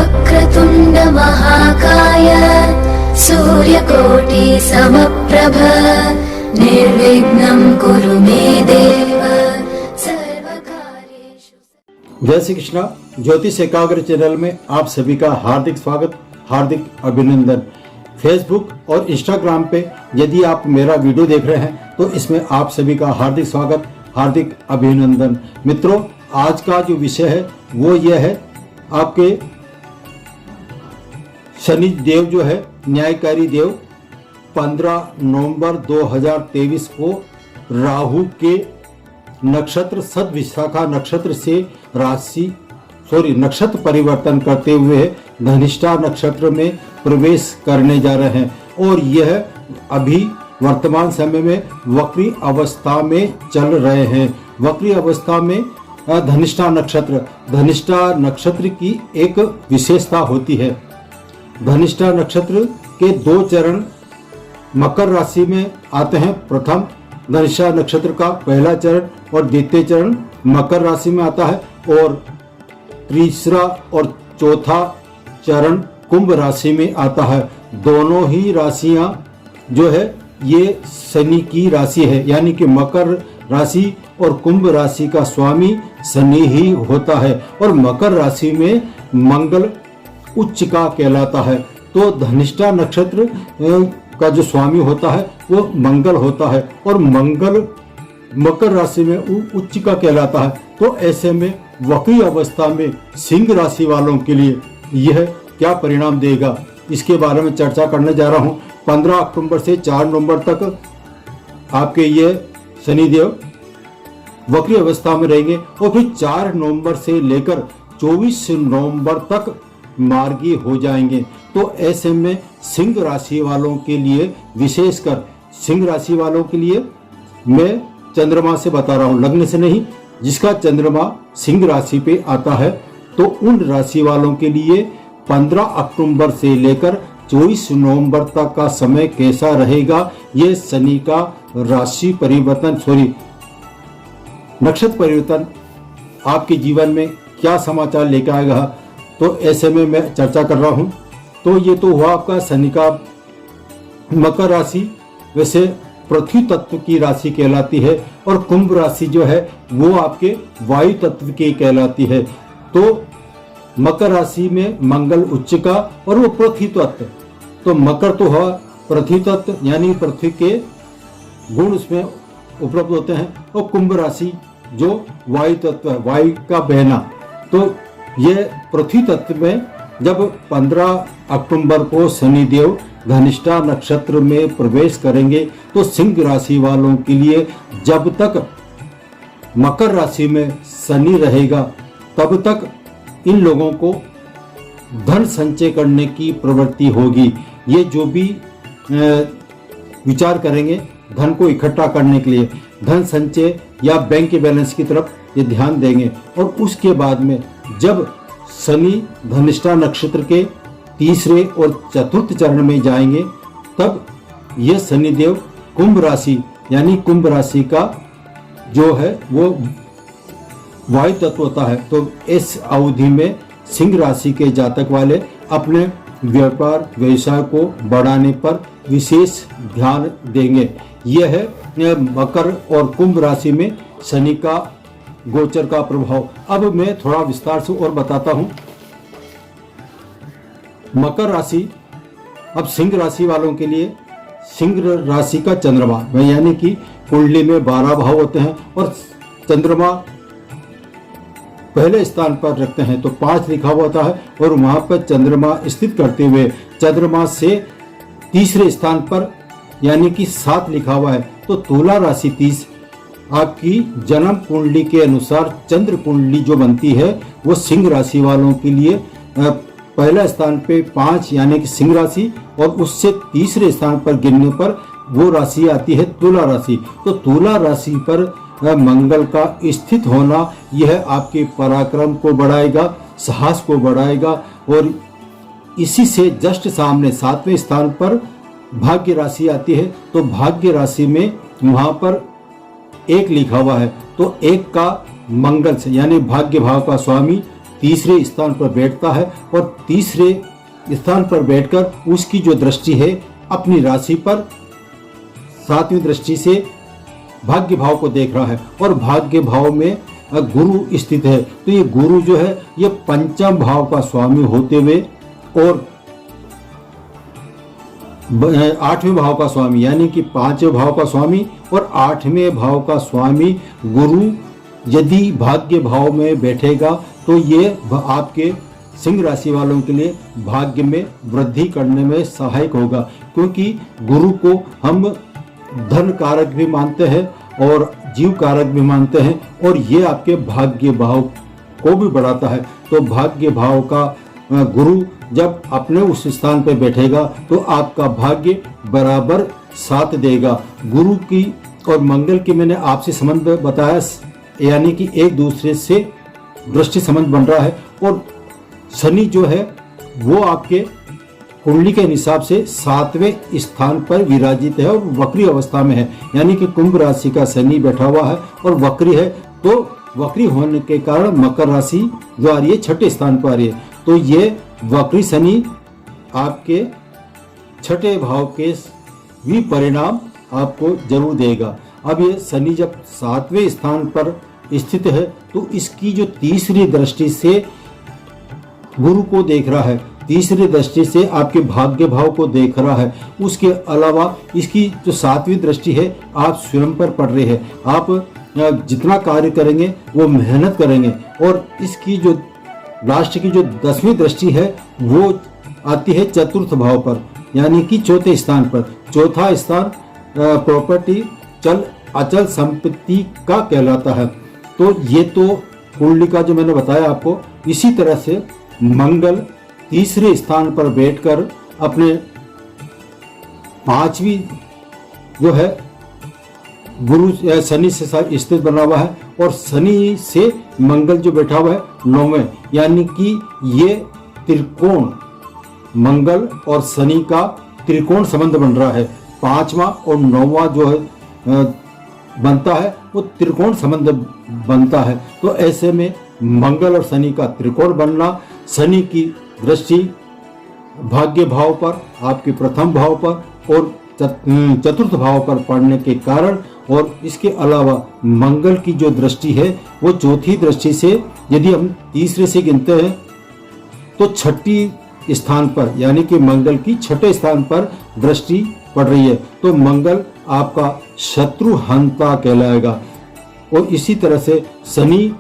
वक्रतुण्ड महाकाय सूर्यकोटि समप्रभ निर्विघ्नं कुरु मे देव सर्वकार्येषु। जय श्री कृष्णा। ज्योतिष एकाग्र चैनल में आप सभी का हार्दिक स्वागत, हार्दिक अभिनंदन। फेसबुक और इंस्टाग्राम पे यदि आप मेरा वीडियो देख रहे हैं तो इसमें आप सभी का हार्दिक स्वागत, हार्दिक अभिनंदन। मित्रों, आज का जो विषय है वो ये है, आपके शनि देव जो है, न्यायकारी देव 15 नवंबर 2023 को राहु के नक्षत्र सदविशाखा नक्षत्र से नक्षत्र परिवर्तन करते हुए धनिष्ठा नक्षत्र में प्रवेश करने जा रहे हैं और यह अभी वर्तमान समय में वक्री अवस्था में चल रहे हैं। वक्री अवस्था में धनिष्ठा नक्षत्र की एक विशेषता होती है। धनिष्ठा नक्षत्र के 2 चरण मकर राशि में आते हैं। प्रथम धनिष्ठा नक्षत्र का पहला चरण और द्वितीय चरण मकर राशि में आता है और तीसरा और चौथा चरण कुंभ राशि में आता है। दोनों ही राशियां जो है ये शनि की राशि है, यानी कि मकर राशि और कुंभ राशि का स्वामी शनि ही होता है और मकर राशि में मंगल उच्च का कहलाता है। तो धनिष्ठा नक्षत्र का जो स्वामी होता है वो मंगल होता है और मंगल मकर राशि में उच्च का कहलाता है। तो ऐसे में वक्री अवस्था में सिंह राशि वालों के लिए यह क्या परिणाम देगा, इसके बारे में चर्चा करने जा रहा हूं। 15 अक्टूबर से 4 नवंबर तक आपके ये शनिदेव वक्री अवस्था में रहेंगे और फिर 4 नवंबर से लेकर 24 नवंबर तक मार्गी हो जाएंगे। तो ऐसे में सिंह राशि वालों के लिए, विशेषकर सिंह राशि वालों के लिए मैं चंद्रमा से बता रहा हूं, लग्न से नहीं। जिसका चंद्रमा सिंह राशि पे आता है तो उन राशि वालों के लिए 15 अक्टूबर से लेकर 24 नवंबर तक का समय कैसा रहेगा, ये शनि का राशि परिवर्तन नक्षत्र परिवर्तन आपके जीवन में क्या समाचार लेकर आएगा, तो ऐसे में मैं चर्चा कर रहा हूं। तो ये तो हुआ आपका शनि का मकर राशि, वैसे पृथ्वी तत्व की राशि कहलाती है और कुंभ राशि जो है वो आपके वायु तत्व की कहलाती है। तो मकर राशि में मंगल उच्च का और वो पृथ्वी तत्व, तो मकर तो हुआ पृथ्वी तत्व, यानी पृथ्वी के गुण उसमें उपलब्ध होते हैं और कुंभ राशि जो वायु तत्व है, वायु का बहना। तो ये पृथ्वी तत्व में जब 15 अक्टूबर को शनिदेव धनिष्ठा नक्षत्र में प्रवेश करेंगे तो सिंह राशि वालों के लिए जब तक मकर राशि में शनि रहेगा तब तक इन लोगों को धन संचय करने की प्रवृत्ति होगी। ये जो भी विचार करेंगे धन को इकट्ठा करने के लिए, धन संचय या बैंक के बैलेंस की तरफ ये ध्यान देंगे। और उसके बाद में जब शनि धनिष्ठा नक्षत्र के तीसरे और चतुर्थ चरण में जाएंगे तब यह शनिदेव कुंभ राशि, यानी कुंभ राशि का जो है वो वायु तत्व होता है। तो इस अवधि में सिंह राशि के जातक वाले अपने व्यापार व्यवसाय को बढ़ाने पर विशेष ध्यान देंगे। यह है मकर और कुंभ राशि में शनि का गोचर का प्रभाव। अब मैं थोड़ा विस्तार से और बताता हूं। मकर राशि, अब सिंह राशि वालों के लिए सिंह राशि का चंद्रमा, यानी कि कुंडली में 12 भाव होते हैं और चंद्रमा पहले स्थान पर रखते हैं तो 5 लिखा हुआ होता है और वहां पर चंद्रमा स्थित करते हुए चंद्रमा से तीसरे स्थान पर यानी कि 7 लिखा हुआ है। तो तुला राशि 30 आपकी जन्म कुंडली के अनुसार चंद्र कुंडली जो बनती है वो सिंह राशि वालों के लिए पहला स्थान पे 5 यानी कि सिंह राशि और उससे तीसरे स्थान पर गिनने पर वो राशि आती है तुला राशि। तो तुला राशि पर मंगल का स्थित होना यह आपके पराक्रम को बढ़ाएगा, साहस को बढ़ाएगा और इसी से जस्ट सामने 7वें स्थान पर भाग्य राशि आती है। तो भाग्य राशि में वहां पर 1 लिखा हुआ है तो 1 का मंगल से यानी भाग्य भाव का स्वामी तीसरे स्थान पर बैठता है और तीसरे स्थान पर बैठकर उसकी जो दृष्टि है अपनी राशि पर 7वीं दृष्टि से भाग्य भाव को देख रहा है और भाग्य भाव में गुरु स्थित है। तो ये गुरु जो है ये पंचम भाव का स्वामी होते हुए और 8वें भाव का स्वामी यानी कि 5वें भाव का स्वामी और 8वें भाव का स्वामी गुरु यदि भाग्य भाव में बैठेगा तो ये आपके सिंह राशि वालों के लिए भाग्य में वृद्धि करने में सहायक होगा, क्योंकि गुरु को हम धन कारक भी मानते हैं और जीव कारक भी मानते हैं और ये आपके भाग्य भाव को भी बढ़ाता है। तो भाग्य भाव का गुरु जब अपने उस स्थान पर बैठेगा तो आपका भाग्य बराबर साथ देगा। गुरु की और मंगल की मैंने आपसे संबंध बताया, यानी कि एक दूसरे से दृष्टि संबंध बन रहा है और शनि जो है वो आपके कुंडली के हिसाब से 7वें स्थान पर विराजित है और वक्री अवस्था में है, यानी कि कुंभ राशि का शनि बैठा हुआ है और वक्री है। तो वक्री होने के कारण मकर राशि जो आ रही है 6ठे स्थान पर आ रही है। तो ये वक्री शनि आपके 6ठे भाव के भी परिणाम आपको जरूर देगा। अब ये शनि जब 7वें स्थान पर स्थित है तो इसकी जो तीसरी दृष्टि से गुरु को देख रहा है, तीसरी दृष्टि से आपके भाग्य भाव को देख रहा है। उसके अलावा इसकी जो 7वीं दृष्टि है आप स्वयं पर पड़ रही है। आप जितना कार्य करेंगे वो मेहनत करेंगे और इसकी जो लास्ट की जो 10वीं दृष्टि है वो आती है 4th भाव पर, यानी कि 4थे स्थान पर। 4था स्थान प्रॉपर्टी अचल संपत्ति का कहलाता है। तो ये तो कुंडली का जो मैंने बताया आपको। इसी तरह से मंगल तीसरे स्थान पर बैठकर अपने 5वीं जो है गुरु शनि से स्थित बना हुआ है और शनि से मंगल जो बैठा हुआ है 9वें, यानी कि ये त्रिकोण मंगल और शनि का त्रिकोण संबंध बन रहा है। 5वां और 9वां जो है बनता है वो त्रिकोण संबंध बनता है। तो ऐसे में मंगल और शनि का त्रिकोण बनना, शनि की दृष्टि भाग्य भाव पर, आपके प्रथम भाव पर और 4th भाव पर पड़ने के कारण और इसके अलावा मंगल की जो दृष्टि है वो 4थी दृष्टि से यदि हम तीसरे से गिनते हैं तो 6ठी स्थान पर, यानी कि मंगल की 6ठे स्थान पर दृष्टि पड़ रही है। तो मंगल आपका शत्रु हंता कहलाएगा और इसी तरह से शनि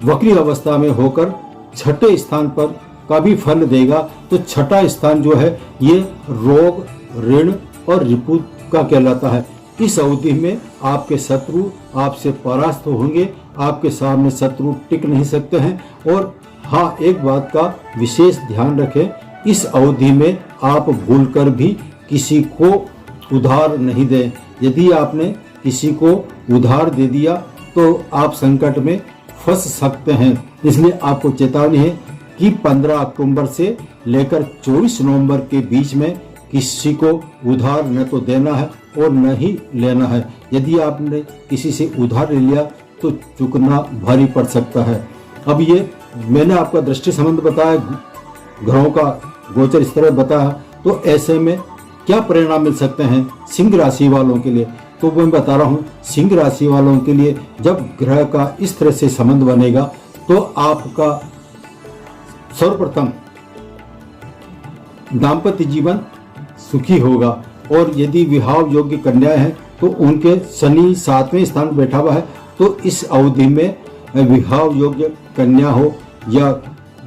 वक्री अवस्था में होकर 6ठे स्थान पर का भी फल देगा। तो 6ठा स्थान जो है ये रोग, ऋण और रिपु का कहलाता है। इस अवधि में आपके शत्रु आपसे परास्त होंगे, आपके सामने शत्रु टिक नहीं सकते हैं। और हाँ, एक बात का विशेष ध्यान रखें, इस अवधि में आप भूलकर भी किसी को उधार नहीं दें। यदि आपने किसी को उधार दे दिया तो आप संकट में फंस सकते हैं। इसलिए आपको चेतावनी है कि 15 अक्टूबर से लेकर 24 नवंबर के बीच में किसी को उधार न तो देना है और न ही लेना है। यदि आपने किसी से उधार ले लिया तो चुकना भारी पड़ सकता है। अब ये मैंने आपका दृष्टि संबंध बताया, ग्रहों का गोचर इस तरह बताया, तो ऐसे में क्या परिणाम मिल सकते हैं सिंह राशि वालों के लिए, तो वो मैं बता रहा हूँ। सिंह राशि वालों के लिए जब ग्रह का इस तरह से संबंध बनेगा तो आपका सर्वप्रथम दाम्पत्य जीवन सुखी होगा और यदि विवाह योग्य कन्याएं हैं तो उनके शनि 7वें स्थान बैठा हुआ है, तो इस अवधि में विवाह योग्य कन्या हो या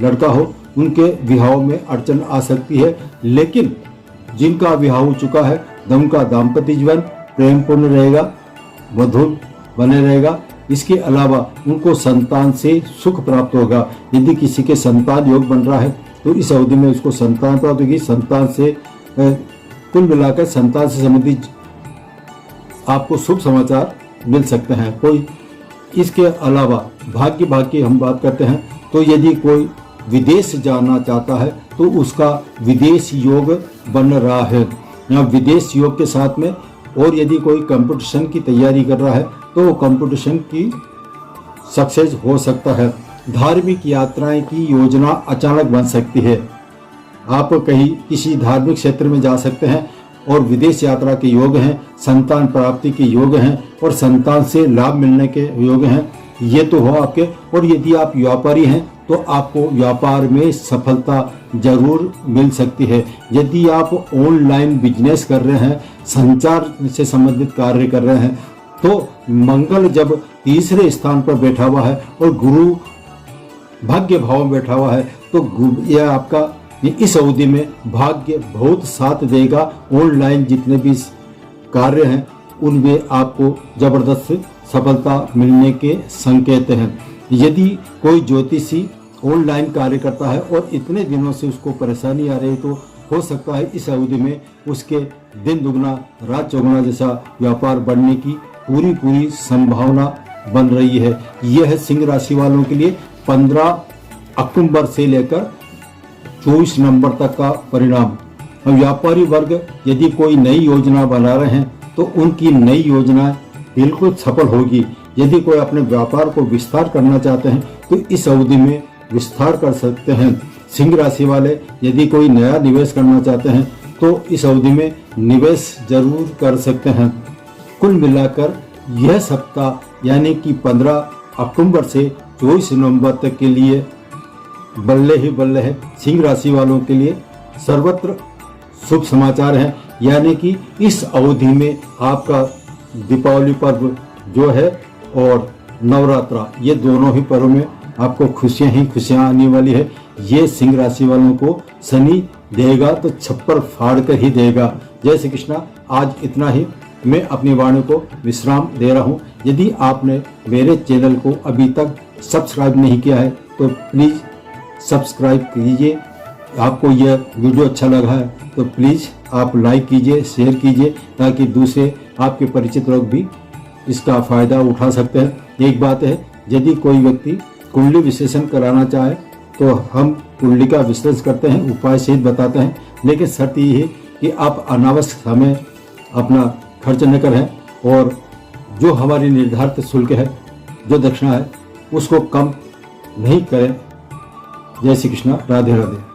लड़का हो उनके विवाह में अड़चन आ सकती है। लेकिन जिनका विवाह हो चुका है उनका दाम्पत्य जीवन प्रेमपूर्ण रहेगा, मधुर बने रहेगा। इसके अलावा उनको संतान से सुख प्राप्त होगा। यदि किसी के संतान योग बन रहा है तो इस अवधि में उसको संतान प्राप्त होगी। संतान से कुल मिलाकर संतान से संबंधित आपको शुभ समाचार मिल सकते हैं कोई। इसके अलावा भाग्य की हम बात करते हैं तो यदि कोई विदेश जाना चाहता है तो उसका विदेश योग बन रहा है। यहाँ विदेश योग के साथ में और यदि कोई कंपटीशन की तैयारी कर रहा है तो वो कंपटीशन की सक्सेस हो सकता है। धार्मिक यात्राएं की योजना अचानक बन सकती है। आप कहीं किसी धार्मिक क्षेत्र में जा सकते हैं और विदेश यात्रा के योग हैं, संतान प्राप्ति के योग हैं और संतान से लाभ मिलने के योग हैं। ये तो हो आपके। और यदि आप व्यापारी हैं तो आपको व्यापार में सफलता जरूर मिल सकती है। यदि आप ऑनलाइन बिजनेस कर रहे हैं, संचार से संबंधित कार्य कर रहे हैं, तो मंगल जब तीसरे स्थान पर बैठा हुआ है और गुरु भाग्य भाव में बैठा हुआ है तो यह आपका इस अवधि में भाग्य बहुत साथ देगा। ऑनलाइन जितने भी कार्य हैं उनमें आपको जबरदस्त सफलता मिलने के संकेत हैं। यदि कोई ज्योतिषी ऑनलाइन कार्य करता है और इतने दिनों से उसको परेशानी आ रही तो हो सकता है इस अवधि में उसके दिन दुगना रात चौगुना जैसा व्यापार बढ़ने की पूरी संभावना बन रही है। यह है सिंह राशि वालों के लिए 15 अक्टूबर से लेकर 24 नवंबर तक का परिणाम। व्यापारी वर्ग यदि कोई नई योजना बना रहे हैं तो उनकी नई योजना बिल्कुल सफल होगी। यदि कोई अपने व्यापार को विस्तार करना चाहते हैं तो इस अवधि में विस्तार कर सकते हैं। सिंह राशि वाले यदि कोई नया निवेश करना चाहते हैं तो इस अवधि में निवेश जरूर कर सकते हैं। कुल मिलाकर यह सप्ताह यानी कि 15 अक्टूबर से 24 नवंबर तक के लिए बल्ले ही बल्ले है। सिंह राशि वालों के लिए सर्वत्र शुभ समाचार है। यानी कि इस अवधि में आपका दीपावली पर्व जो है और नवरात्रा, ये दोनों ही पर्व में आपको खुशियां ही खुशियां आने वाली है। ये सिंह राशि वालों को शनि देगा तो छप्पर फाड़ कर ही देगा। जय श्री कृष्णा। आज इतना ही। मैं अपनी वाणी को विश्राम दे रहा हूँ। यदि आपने मेरे चैनल को अभी तक सब्सक्राइब नहीं किया है तो प्लीज़ सब्सक्राइब कीजिए। आपको यह वीडियो अच्छा लगा है तो प्लीज़ आप लाइक कीजिए, शेयर कीजिए ताकि दूसरे आपके परिचित लोग भी इसका फ़ायदा उठा सकते हैं। एक बात है, यदि कोई व्यक्ति कुंडली विश्लेषण कराना चाहे तो हम कुंडली का विश्लेषण करते हैं, उपाय सहित बताते हैं, लेकिन शर्त ये है कि आप अनावश्यक समय अपना खर्च न करें और जो हमारी निर्धारित शुल्क है, जो दक्षिणा है, उसको कम नहीं करें। जय श्री कृष्णा। राधे राधे।